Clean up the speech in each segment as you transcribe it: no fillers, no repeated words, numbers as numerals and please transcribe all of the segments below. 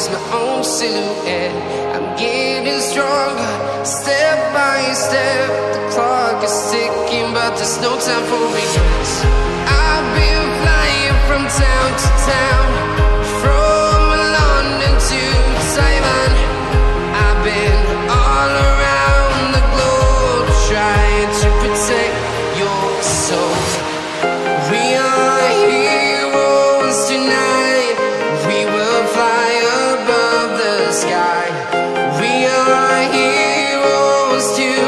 see's my own silhouette. I'm getting stronger, step by step. The clock is ticking, but there's no time for regrets. I've been flying from town to town, from London to Taiwan. I've been all around the globe, trying to protect your soul. We are heroes tonight. We will fly above the sky. We are heroes tonight.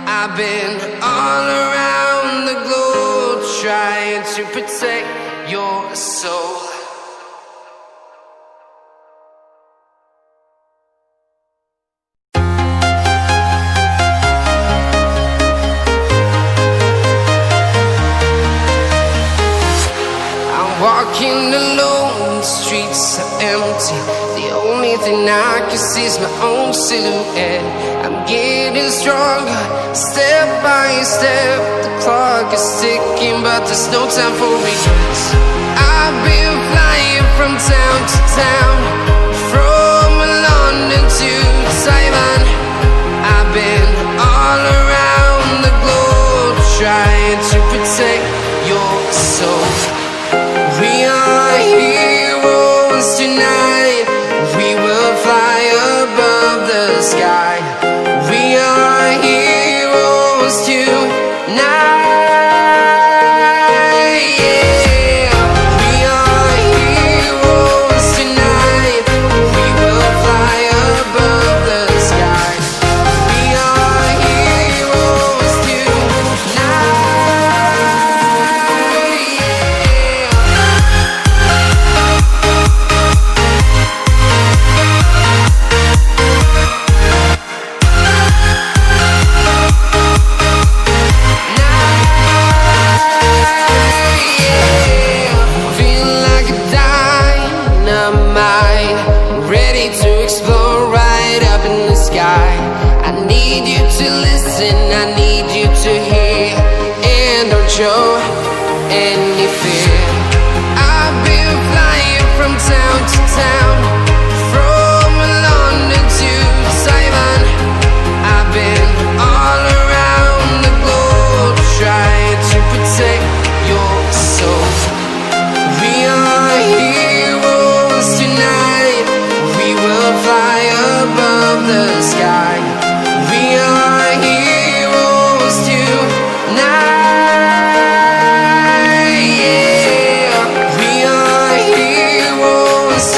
I've been all around the globe, trying to protect your soul. I'm walking alone, the streets are empty. The only thing I can see is my own silhouette. I'm getting stronger, step by step. The clock is ticking, but there's no time for regrets. I've been flying from town to town, from London to Taiwan. I've been all around the globe, trying to protect your soul. We are heroes tonight. We will fly above the sky. We are heroes tonight. Yeah. We are heroes tonight. We will fly above the sky. We are heroes I need you to listen, I need you to hear, and don't show any fear. I've been flying from town to